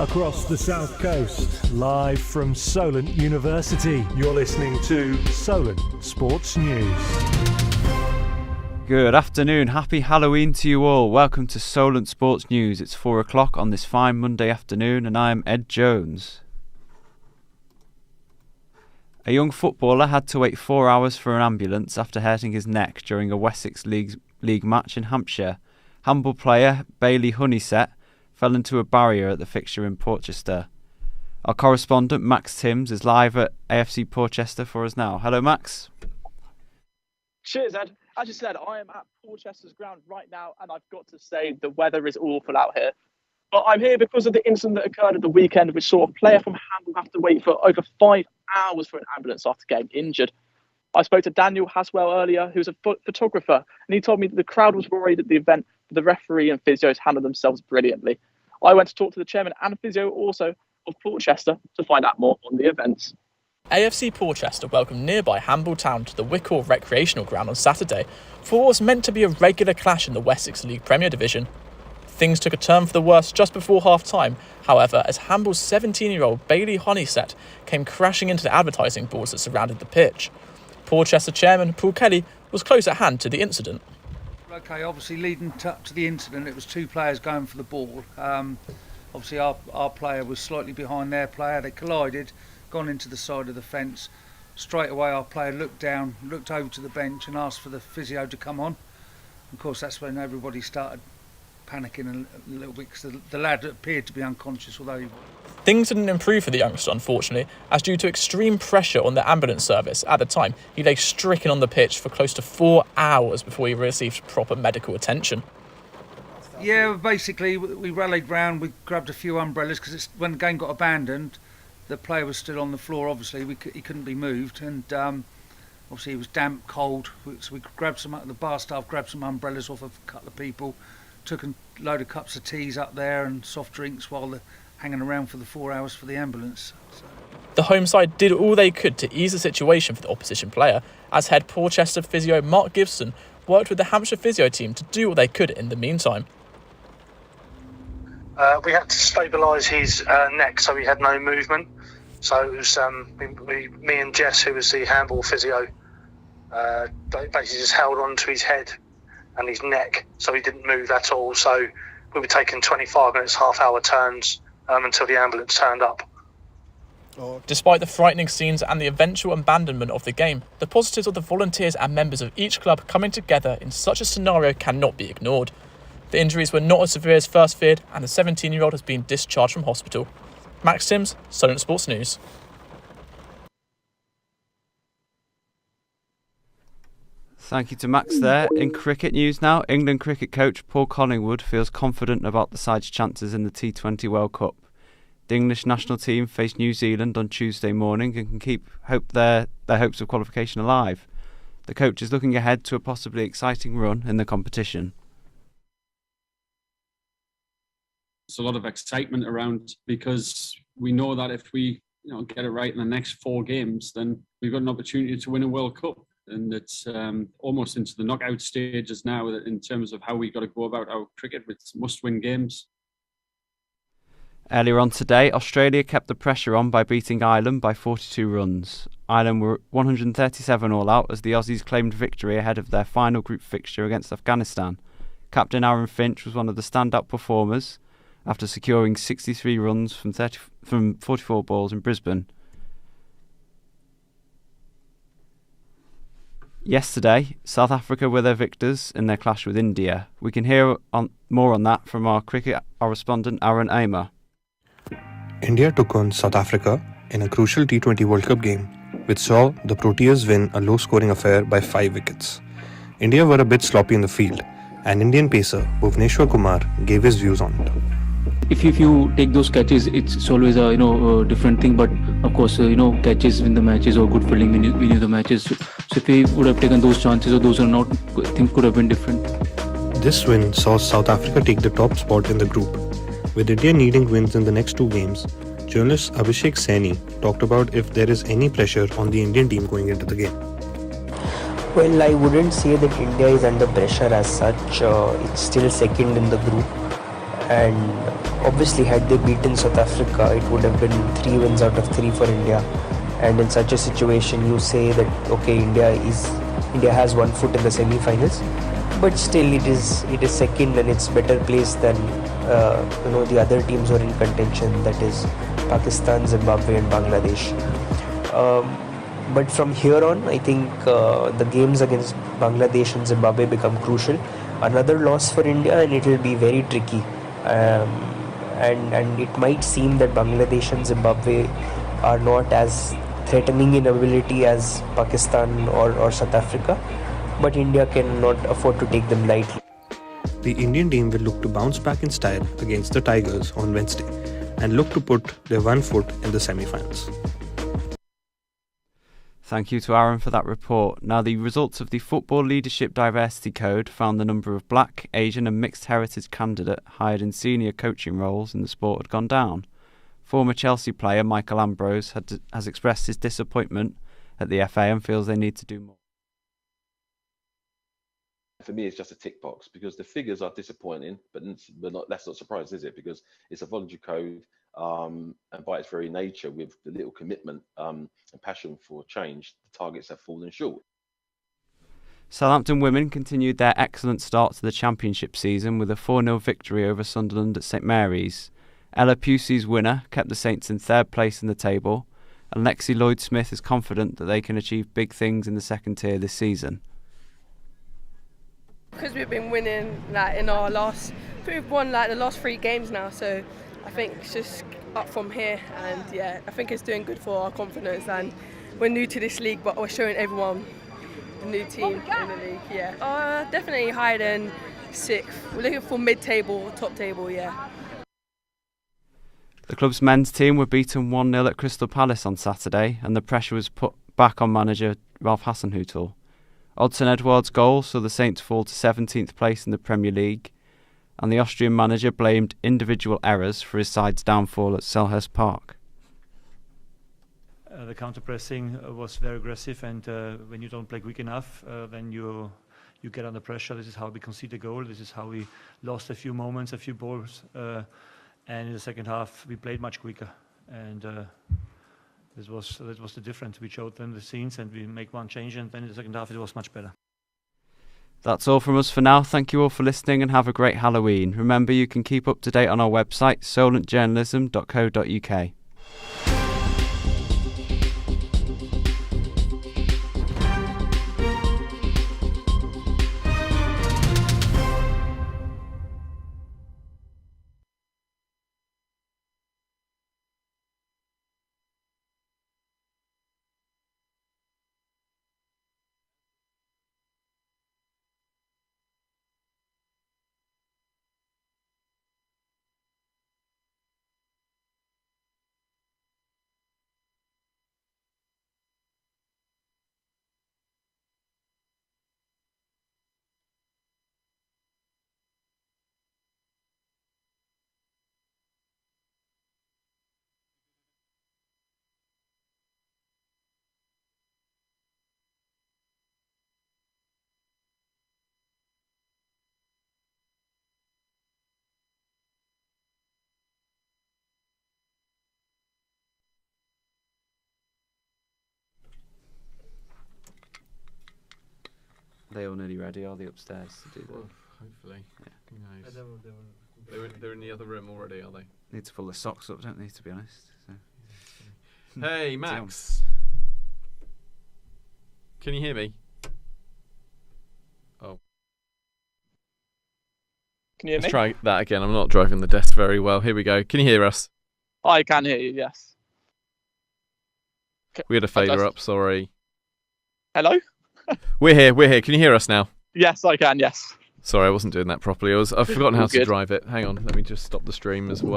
across the South Coast, live from Solent University. You're listening to Solent Sports News. Good afternoon, happy Halloween to you all. Welcome to Solent Sports News. It's 4 o'clock on this fine Monday afternoon and I am Ed Jones. A young footballer had to wait 4 hours for an ambulance after hurting his neck during a Wessex League match in Hampshire. Handball player Bailey Honeysett fell into a barrier at the fixture in Portchester. Our correspondent Max Timms is live at AFC Portchester for us now. Hello Max. Cheers Ed. As you said, I am at Portchester's ground right now and I've got to say the weather is awful out here. But I'm here because of the incident that occurred at the weekend, which saw a player from Handball have to wait for over 5 hours for an ambulance after getting injured. I spoke to Daniel Haswell earlier, who's a photographer, and he told me that the crowd was worried at the event, but the referee and physios handled themselves brilliantly. I went to talk to the chairman and physio also of Portchester to find out more on the events. AFC Portchester welcomed nearby Handball Town to the Wickall recreational ground on Saturday for what was meant to be a regular clash in the Wessex League Premier Division. Things took a turn for the worse just before half-time, however, as Handball's 17-year-old Bailey Honeysett came crashing into the advertising boards that surrounded the pitch. Portchester chairman Paul Kelly was close at hand to the incident. Okay, obviously leading up to the incident, it was 2 players going for the ball. Obviously our player was slightly behind their player. They collided, gone into the side of the fence. Straight away our player looked down, looked over to the bench and asked for the physio to come on. Of course, that's when everybody started panicking a little bit because the lad appeared to be unconscious, although he... Things didn't improve for the youngster, unfortunately, as due to extreme pressure on the ambulance service at the time, he lay stricken on the pitch for close to 4 hours before he received proper medical attention. Yeah, basically we rallied round, we grabbed a few umbrellas because when the game got abandoned, the player was still on the floor, obviously, he couldn't be moved, and obviously he was damp, cold, so we grabbed the bar staff grabbed some umbrellas off of a couple of people, took a load of cups of teas up there and soft drinks while they're hanging around for the 4 hours for the ambulance. So. The home side did all they could to ease the situation for the opposition player, as head Portchester physio Mark Gibson worked with the Hampshire physio team to do what they could in the meantime. We had to stabilise his neck so he had no movement. So it was me and Jess, who was the handball physio, basically just held on to his head and his neck so he didn't move at all. So we were taking 25 minutes, half-hour turns until the ambulance turned up. Despite the frightening scenes and the eventual abandonment of the game, the positives of the volunteers and members of each club coming together in such a scenario cannot be ignored. The injuries were not as severe as first feared and the 17-year-old has been discharged from hospital. Max Timms, Solent Sports News. Thank you to Max there. In cricket news now, England cricket coach Paul Collingwood feels confident about the side's chances in the T20 World Cup. The English national team face New Zealand on Tuesday morning and can keep their hopes of qualification alive. The coach is looking ahead to a possibly exciting run in the competition. There's a lot of excitement around because we know that if we get it right in the next 4 games, then we've got an opportunity to win a World Cup. And it's almost into the knockout stages now in terms of how we got to go about our cricket with must-win games. Earlier on today, Australia kept the pressure on by beating Ireland by 42 runs. Ireland were 137 all out as the Aussies claimed victory ahead of their final group fixture against Afghanistan. Captain Aaron Finch was one of the standout performers after securing 63 runs from 44 balls in Brisbane. Yesterday, South Africa were their victors in their clash with India. We can hear more on that from our cricket correspondent Aaron Amer. India took on South Africa in a crucial T20 World Cup game, which saw the Proteas win a low-scoring affair by 5 wickets. India were a bit sloppy in the field, and Indian pacer Bhuvneshwar Kumar gave his views on it. If you take those catches, it's always a different thing. But of course, catches win the matches, or good fielding win the matches. So if we would have taken those chances or those are not, things could have been different. This win saw South Africa take the top spot in the group. With India needing wins in the next 2 games, journalist Abhishek Saini talked about if there is any pressure on the Indian team going into the game. Well, I wouldn't say that India is under pressure as such. It's still second in the group. and obviously had they beaten South Africa, it would have been 3 wins out of 3 for India. And in such a situation, you say that okay, India has one foot in the semi-finals, but still it is second and it's better placed than the other teams who are in contention, that is Pakistan, Zimbabwe and Bangladesh. But from here on, I think the games against Bangladesh and Zimbabwe become crucial. Another loss for India and it will be very tricky. And it might seem that Bangladesh and Zimbabwe are not as threatening in ability as Pakistan or South Africa, but India cannot afford to take them lightly. The Indian team will look to bounce back in style against the Tigers on Wednesday and look to put their one foot in the semi-finals. Thank you to Aaron for that report. Now, the results of the Football Leadership Diversity Code found the number of black, Asian and mixed heritage candidates hired in senior coaching roles in the sport had gone down. Former Chelsea player Michael Ambrose has expressed his disappointment at the FA and feels they need to do more. For me, it's just a tick box because the figures are disappointing, but that's not surprising, is it? Because it's a voluntary code, and by its very nature, with the little commitment and passion for change, the targets have fallen short. Southampton women continued their excellent start to the Championship season with a 4-0 victory over Sunderland at St Mary's. Ella Pusey's winner kept the Saints in third place in the table, and Lexi Lloyd-Smith is confident that they can achieve big things in the second tier this season. Because we've been winning we've won the last 3 games now, so I think it's just up from here, and yeah, I think it's doing good for our confidence. And we're new to this league, but we're showing everyone the new team in the league. Yeah, definitely higher than 6th. We're looking for mid-table, top table. Yeah. The club's men's team were beaten 1-0 at Crystal Palace on Saturday, and the pressure was put back on manager Ralph Hasenhüttl. Odsonne Edouard's goal saw the Saints fall to 17th place in the Premier League, and the Austrian manager blamed individual errors for his side's downfall at Selhurst Park. The counter-pressing was very aggressive, and when you don't play quick enough, then you get under pressure. This is how we conceded a goal. This is how we lost a few moments, a few balls. And in the second half, we played much quicker, and that was the difference. We showed them the scenes, and we make one change, and then in the second half, it was much better. That's all from us for now. Thank you all for listening, and have a great Halloween. Remember, you can keep up to date on our website, solentjournalism.co.uk. Are they all nearly ready? Are they upstairs to do that? Well, hopefully. Yeah. Who knows? They're in the other room already, are they? Need to pull the socks up, don't they, to be honest? So. Hey, Max. Can you hear me? Oh. Can you hear me? Let's try that again. I'm not driving the desk very well. Here we go. Can you hear us? I can hear you, yes. We had a failure up, sorry. Hello? We're here. Can you hear us now? Yes, I can, yes. Sorry, I wasn't doing that properly. I've forgotten how to Good. drive it. Hang on, let me just stop the stream as well.